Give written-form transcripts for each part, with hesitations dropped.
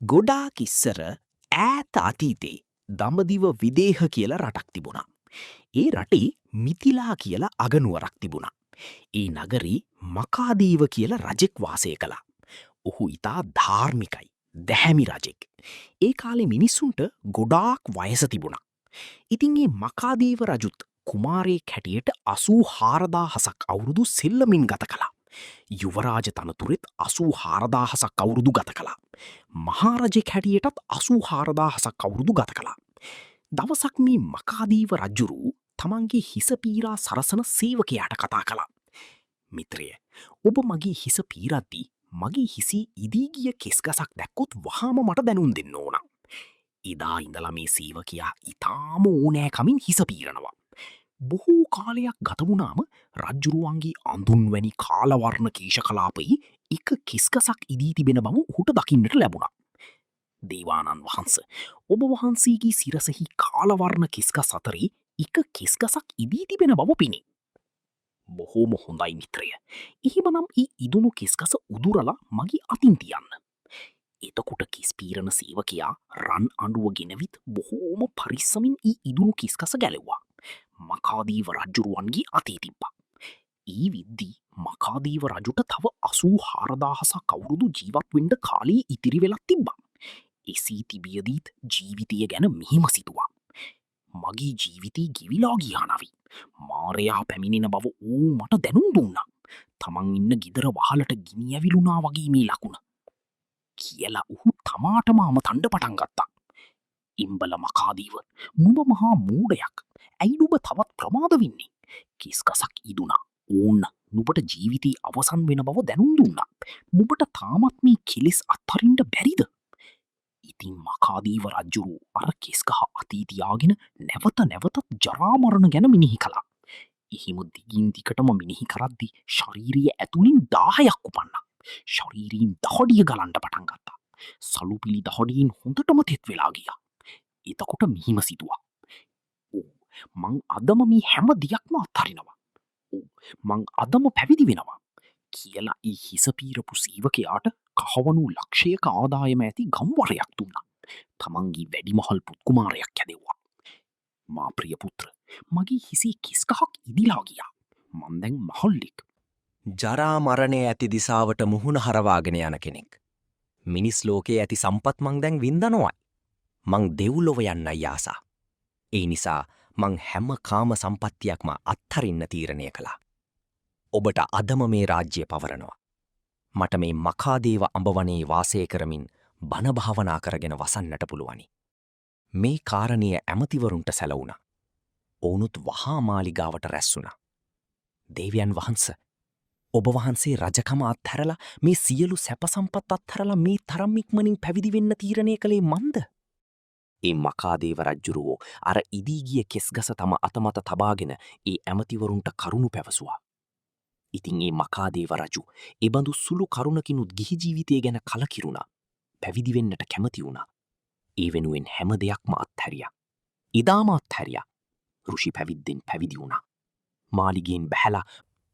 ගොඩාක් ඉස්සර ඈත අතීතේ දඹදිව විදේහ කියලා රටක් තිබුණා. ඒ රටේ මිතිලා කියලා අගනුවරක් තිබුණා. ඒ නගරේ මකාදීව කියලා රජෙක් වාසය කළා. ඔහු ඉතා ධාර්මිකයි, දැහැමි රජෙක්. ඒ කාලේ මිනිස්සුන්ට ගොඩාක් වයස තිබුණා. ඉතින් ඒ මකාදීව රජුත් කුමාරයෙක් හැටියට 84,000ක් අවුරුදු සෙල්ලමින් ගත කළා. යුවරාජ තනතුරෙත් 84,000ක් අවුරුදු ගත කළා. මහාරජෙක් හැටියටත් 84,000ක් අවුරුදු ගත කළා. දවසක් මේ මකාදීව රජ්ජුරු තමන්ගේ හිස පීරා සරසන සේවකයාට කතා කළා. මිත්‍රය, ඔබ මගේ හිස පීරද්දී මගේ හිසී ඉදීගිය කෙස්ගසක් දැක්කොත් වහාම මට දැනුම් දෙන්න ඕන. එදා ඉඳලා මේ සේවකයා ඉතාම ඕනෑකමින් හිස පීරනවා. බොහෝ කාලයක් ගතවුණාම රජ්ජුරුවන්ගේ අඳුන්වැනි කාලවර්ණ කේශ කලාපයි එක කෙස්ගසක් ඉදී තිබෙන බව ඔහුට දකින්නට ලැබුණා. දේවානන් වහන්ස, ඔබ වහන්සේගේ සිරසෙහි කාලවර්ණ කෙස්ගස් අතරේ එක කෙස්ගසක් ඉදී තිබෙන බව පිණි. බොහෝම හොඳයි මිත්‍රය. එහෙමනම් ඒ ඉදුණු කෙස්ගස උදුරලා මගේ අතින් තියන්න. එතකොට කෙස්පීරණ සේවකයා රන් අඩුව ගෙනවිත් බොහෝම පරිස්සමින් ඒ ඉදුණු කෙස්ගස ගැලෙව්වා. මකාදීව රජ්ජුරුවන්ගේ අතේ තිබ්බා. ඒ විද්දී මකාදීව රජුට තව 84,000ක් අවුරුදු ජීවත් වෙන්න කාලේ ඉතිරි වෙලක් තිබ්බා. එසේ තිබියදීත් ජීවිතය ගැන මෙහෙම සිතුවා. මගේ ජීවිතේ ගෙවිලා ගියා නවි. මාරයා පැමිණෙන බව ඌ මට දැනුම් දුන්නා. තමන් ඉන්න ගෙදර වහලට ගිනි ඇවිලුණා වගේ මේ ලකුණ. කියලා ඔහු තමාටම අමතන්න පටන් ගත්තා. ඉම්බල මකාදීව, නුඹ මහා මූඩයක්. ඇයි නුඹ තවත් ප්‍රමාද වෙන්නේ? කෙස්ගසක් ඉදුණා. ඕන්න නුඹට ජීවිතේ අවසන් වෙන බව දැනුම් දුන්නා. නුඹට තාමත් මේ කෙලෙස් අත්හරින්න බැරිද? ඉතින් මකාදීව රජ්ජුරු අර කෙස්ගහ අතී තියාගෙන නැවත නැවතත් ජරා මරණ ගැන මිනිහි කළා. එහිම දිගින් දිගටම මිනිහි කරද්දී ශාරීරිය ඇතුලින් 10ක් උපන්නා. ශරීරයෙන් දහඩිය ගලන්න පටන් ගත්තා. සලුපිලි දහඩියෙන් හොඳටම තෙත් වෙලා ගියා. එතකොට මිහිම සිතුවා. මං අදම මේ හැම දෙයක්ම අත්හරිනවා. මං අදම පැවිදි වෙනවා කියලා ඒ හිස පීරපු සේවකයාට කහවණු ලක්ෂයක ආදායම ඇති ගම්වරයක් දුන්නා. තමන්ගේ වැඩිමහල් පුත්කුමාරයක් හැදෙව්වා. මා ප්‍රිය පුත්‍ර, මගේ හිසේ කෙස්ගහක් ඉදිලා ගියා. මං දැන් මහල්ලෙක්. ජරා මරණය ඇති දිසාවට මුහුණ හරවාගෙන යන කෙනෙක්. මිනිස් ලෝකයේ ඇති සම්පත් මං දැන් වින්දනොයි. මං දෙව්ලොව යන්නයි ආසා. ඒ නිසා මං හැම කාම සම්පත්තියක්ම අත්හරින්න තීරණය කළා. ඔබට අදම මේ රාජ්‍ය පවරනවා. මට මේ මකාදේව අඹවනේ වාසය කරමින් බණ භාවනා කරගෙන වසන්නට පුළුවනි. මේ කාරණය ඇමතිවරුන්ට සැලවුණා. ඔවුනුත් වහා මාලිගාවට රැස් වුණා. දේවයන් වහන්ස, ඔබ වහන්සේ රජකම අත්හැරලා මේ සියලු සැප සම්පත් අත්හැරලා මේ තරම් ඉක්මනින් පැවිදි වෙන්න තීරණය කළේ මන්ද? ඒ මකාදේව රජ්ජුරුවෝ අර ඉදී ගිය කෙස්ගස තම අතමත තබාගෙන ඒ ඇමතිවරුන්ට කරුණු පැවසුවා. ඉතින් ඒ මකාදේව රජු එබඳු සුළු කරුණකිනුත් ගිහි ජීවිතය ගැන කලකිරුණා. පැවිදි වෙන්නට කැමති වුණා. ඒ වෙනුවෙන් හැම දෙයක්ම අත්හැරියා. ඉදාම අත්හැරියා. ඍෂි පැවිද්දෙන් පැවිදි වුණා. මාලිගයෙන් බැහැලා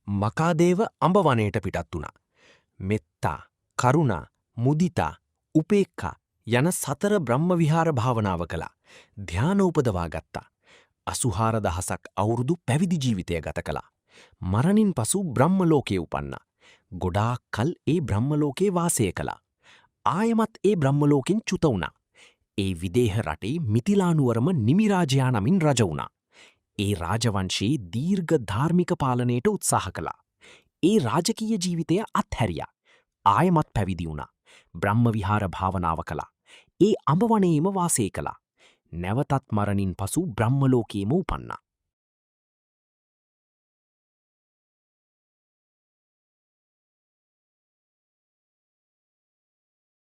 මකාදේව අඹවනයට පිටත් වුණා. මෙත්තා, කරුණා, මුදිතා, උපේක්ඛා යන 4 බ්‍රහ්ම විහාර භාවනාව කළා. ධ්‍යාන උපදවා ගත්තා. 84,000ක් අවුරුදු පැවිදි ජීවිතය ගත කළා. මරණින් පසු බ්‍රහ්ම ලෝකයේ උපන්නා. ගොඩාක් කල් ඒ බ්‍රහ්ම ලෝකයේ වාසය කළා. ආයමත් ඒ බ්‍රහ්ම ලෝකෙන් චුත වුණා. ඒ විදේහ රටේ මිතිලානුවරම නිමිරාජයා නමින් රජ වුණා. ඒ රාජවංශයේ දීර්ඝ ධාර්මික පාලනයට උත්සාහ කළා. ඒ රාජකීය ජීවිතය අත්හැරියා. ආයමත් පැවිදි වුණා. බ්‍රහ්ම විහාර භාවනාව කළා. ඒ අඹවනේම වාසය කළා. නැවතත් මරණින් පසු බ්‍රහ්ම ලෝකයේම උපන්නා.